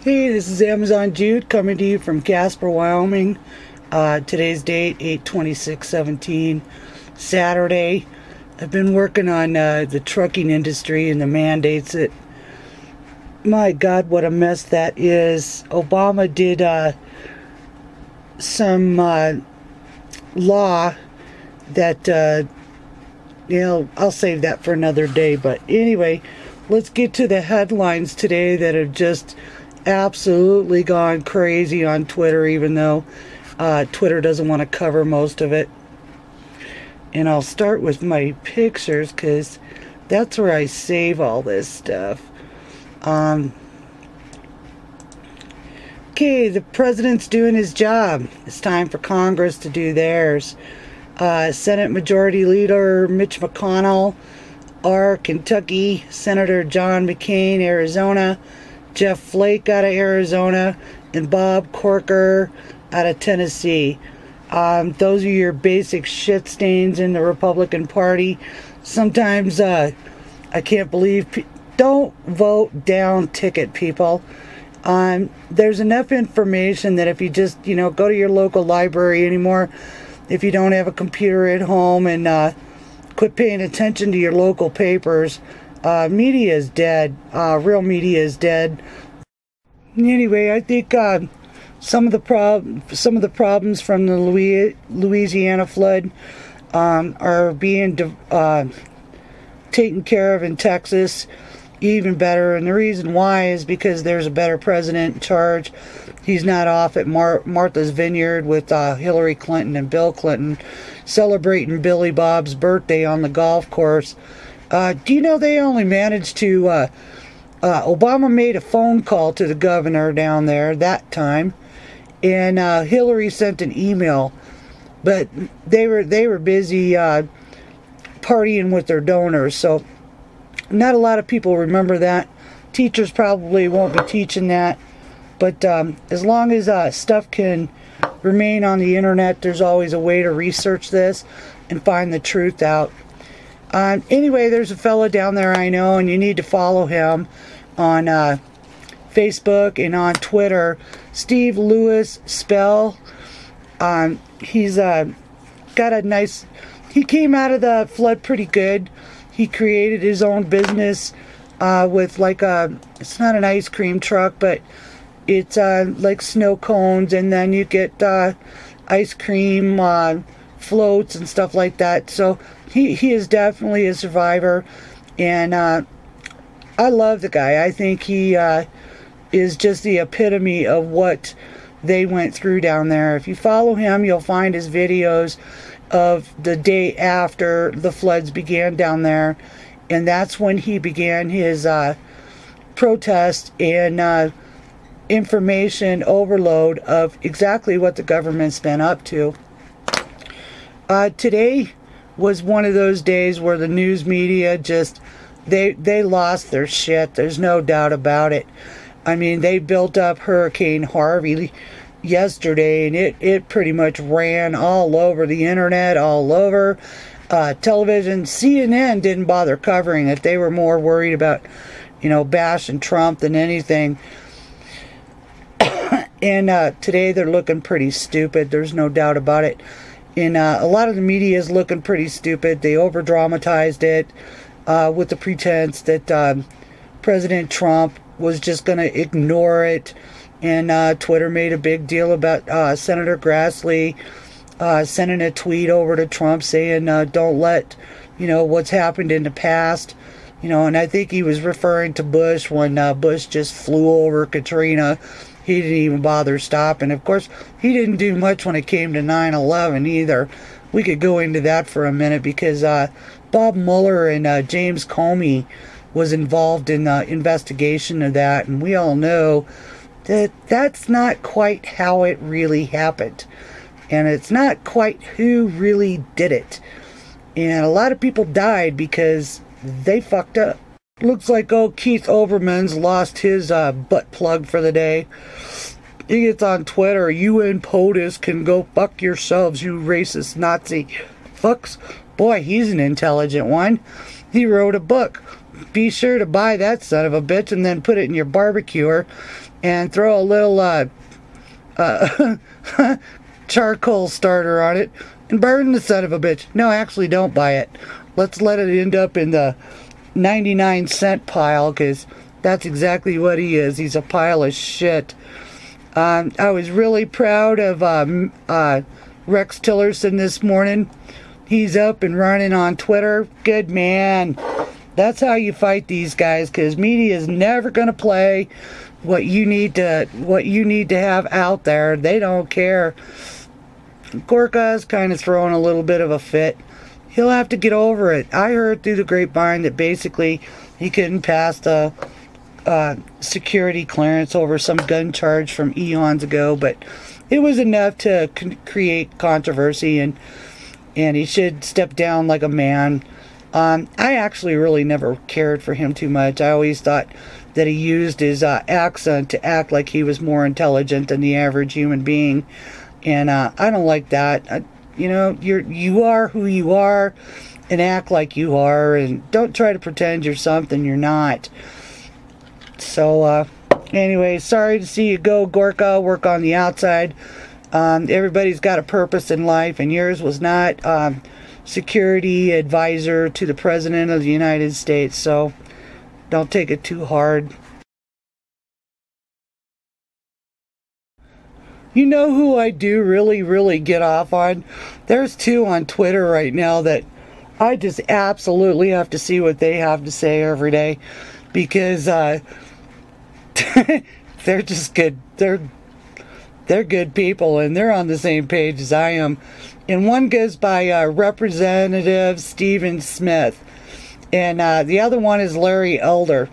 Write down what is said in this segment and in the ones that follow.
Hey, this is Amazon Jude coming to you from Casper, Wyoming. Today's date, 8/26/17, Saturday. I've been working on the trucking industry and the mandates that, my God, what a mess that is. Obama did some law that, I'll save that for another day. But anyway, let's get to the headlines today that have just absolutely gone crazy on Twitter, even though Twitter doesn't want to cover most of it. And I'll start with my pictures because that's where I save all this stuff. Okay, the president's doing his job. It's time for Congress to do theirs. Senate Majority Leader Mitch McConnell, Kentucky, Senator John McCain, Arizona, Jeff Flake out of Arizona, and Bob Corker out of Tennessee. Those are your basic shit stains in the Republican Party. Sometimes I can't believe don't vote down ticket, people. There's enough information that if you just go to your local library anymore, if you don't have a computer at home, and quit paying attention to your local papers, media is dead. Real media is dead. Anyway, I think some of the problems from the Louisiana flood are being taken care of in Texas even better, and the reason why is because there's a better president in charge. He's not off at Martha's Vineyard with Hillary Clinton and Bill Clinton celebrating Billy Bob's birthday on the golf course. Do you know they only managed to Obama made a phone call to the governor down there that time, and Hillary sent an email, but they were busy partying with their donors, so not a lot of people remember that. Teachers probably won't be teaching that, but as long as stuff can remain on the internet, there's always a way to research this and find the truth out. Anyway, there's a fella down there I know, and you need to follow him on Facebook and on Twitter. Steve Lewis Spell. He's got a nice. He came out of the flood pretty good. He created his own business with it's not an ice cream truck, but it's like snow cones, and then you get ice cream floats and stuff like that. So he is definitely a survivor, and I love the guy. I think he is just the epitome of what they went through down there. If you follow him, you'll find his videos of the day after the floods began down there, and that's when he began his protest and information overload of exactly what the government's been up to. Today was one of those days where the news media just they lost their shit. There's no doubt about it. I mean, they built up Hurricane Harvey yesterday, and it pretty much ran all over the internet, all over television. CNN didn't bother covering it. They were more worried about bashing Trump than anything. And today they're looking pretty stupid. There's no doubt about it. And a lot of the media is looking pretty stupid. They over-dramatized it with the pretense that President Trump was just going to ignore it. And Twitter made a big deal about Senator Grassley sending a tweet over to Trump saying, don't let, what's happened in the past. And I think he was referring to Bush when Bush just flew over Katrina. He didn't even bother stopping. Of course, he didn't do much when it came to 9/11 either. We could go into that for a minute because Bob Mueller and James Comey was involved in the investigation of that. And we all know that that's not quite how it really happened. And it's not quite who really did it. And a lot of people died because they fucked up. Looks like old Keith Olbermann's lost his butt plug for the day. He gets on Twitter, "You and POTUS can go fuck yourselves, you racist Nazi fucks." Boy, he's an intelligent one. He wrote a book. be sure to buy that son of a bitch and then put it in your barbecuer and throw a little charcoal starter on it and burn the son of a bitch. No, actually, don't buy it. Let's let it end up in the 99-cent pile, because that's exactly what he is. He's a pile of shit. I was really proud of Rex Tillerson this morning. He's up and running on Twitter. Good man. That's how you fight these guys, because media is never going to play what you need to have out there. They don't care. Gorka's kind of throwing a little bit of a fit. He'll have to get over it. I heard through the grapevine that basically he couldn't pass the security clearance over some gun charge from eons ago, but it was enough to create controversy, and he should step down like a man. I actually really never cared for him too much. I always thought that he used his accent to act like he was more intelligent than the average human being, and I don't like that. You know, you are who you are, and act like you are, and don't try to pretend you're something you're not. So anyway, sorry to see you go, Gorka. Work on the outside. Everybody's got a purpose in life, and yours was not security advisor to the President of the United States, so don't take it too hard. You know who I do really get off on? There's two on Twitter right now that I just absolutely have to see what they have to say every day, because they're just good. They're good people, and they're on the same page as I am. And one goes by Representative Stephen Smith, and the other one is Larry Elder.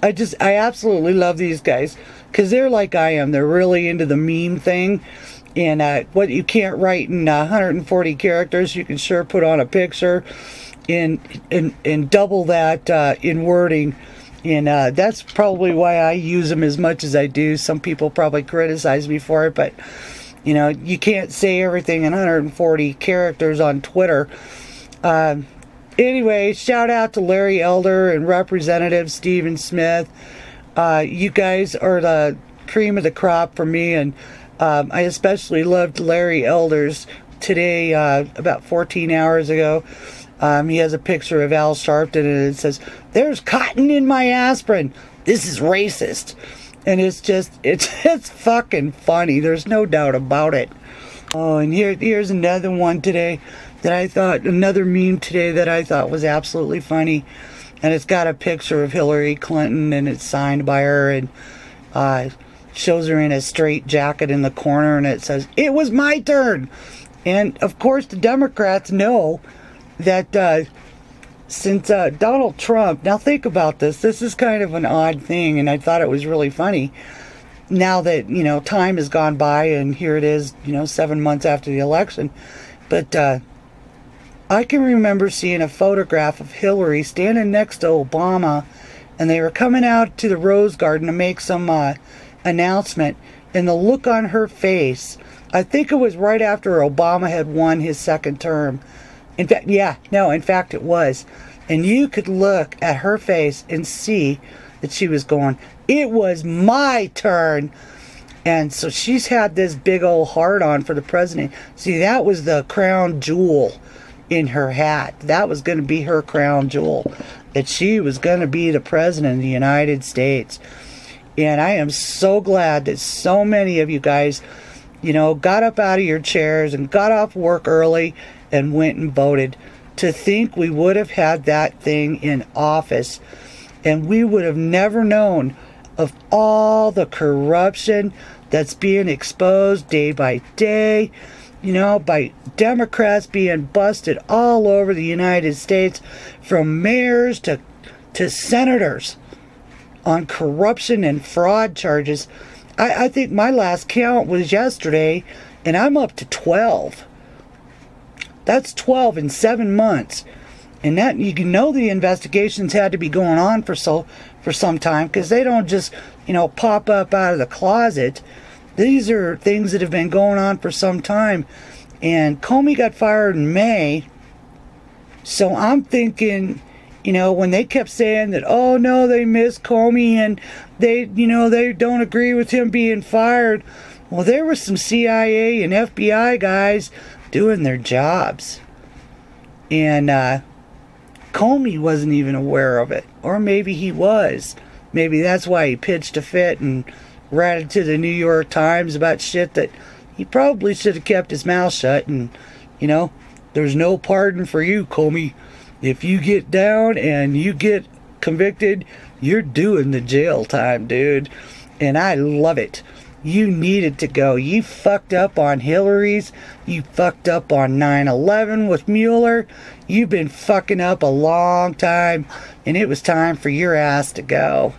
I absolutely love these guys, because they're like I am. They're really into the meme thing, and what you can't write in 140 characters, you can sure put on a picture, and double that in wording. And that's probably why I use them as much as I do. Some people probably criticize me for it, but you know, you can't say everything in 140 characters on Twitter. Anyway, shout out to Larry Elder and Representative Stephen Smith. You guys are the cream of the crop for me, and I especially loved Larry Elder's today, about 14 hours ago. He has a picture of Al Sharpton, and it says, "There's cotton in my aspirin. This is racist." And it's fucking funny. There's no doubt about it. Oh, and here's another one today that I thought, another meme today that I thought was absolutely funny. And it's got a picture of Hillary Clinton, and it's signed by her, and shows her in a straight jacket in the corner, and it says, "It was my turn." And of course the Democrats know that since Donald Trump, now think about this, this is kind of an odd thing, and I thought it was really funny. Now that, you know, time has gone by, and here it is, you know, 7 months after the election, but I can remember seeing a photograph of Hillary standing next to Obama, and they were coming out to the Rose Garden to make some announcement, and the look on her face, I think it was right after Obama had won his second term. In fact, in fact it was. And you could look at her face and see that she was going, "It was my turn." And so she's had this big old heart on for the president. See, that was the crown jewel in her hat. That was going to be her crown jewel, that she was going to be the president of the United States. And I am so glad that so many of you guys, you know, got up out of your chairs and got off work early and went and voted. To think we would have had that thing in office, and we would have never known of all the corruption that's being exposed day by day, you know, by Democrats being busted all over the United States, from mayors to senators, on corruption and fraud charges. I think my last count was yesterday, and I'm up to 12. That's 12 in 7 months. And that, you can know the investigations had to be going on for some time, because they don't just, you know, pop up out of the closet. These are things that have been going on for some time. And Comey got fired in May. So I'm thinking You know, when they kept saying that, oh no, they miss Comey and they, you know, they don't agree with him being fired. Well, there were some CIA and FBI guys doing their jobs. And Comey wasn't even aware of it. Or maybe he was. Maybe that's why he pitched a fit and ratted to the New York Times about shit that he probably should have kept his mouth shut. And, you know, there's no pardon for you, Comey. If you get down and you get convicted, you're doing the jail time, dude. And I love it. You needed to go. You fucked up on Hillary's. You fucked up on 9/11 with Mueller. You've been fucking up a long time. And it was time for your ass to go.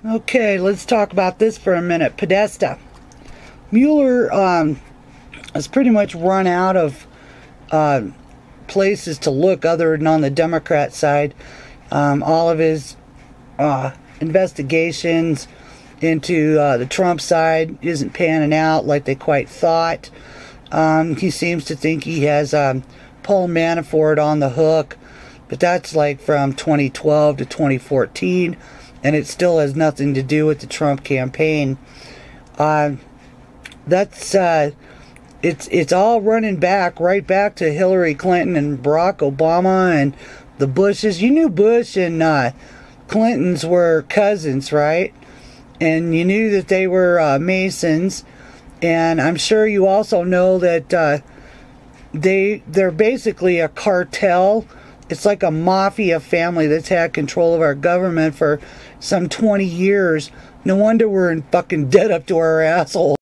Okay, let's talk about this for a minute. Podesta. Mueller has pretty much run out of places to look other than on the Democrat side. All of his investigations into the Trump side isn't panning out like they quite thought. He seems to think he has Paul Manafort on the hook, but that's like from 2012 to 2014, and it still has nothing to do with the Trump campaign. It's all running back, right back to Hillary Clinton and Barack Obama and the Bushes. You knew Bush and Clintons were cousins, right? And you knew that they were Masons. And I'm sure you also know that they're basically a cartel. It's like a mafia family that's had control of our government for some 20 years. No wonder we're in fucking debt up to our asshole.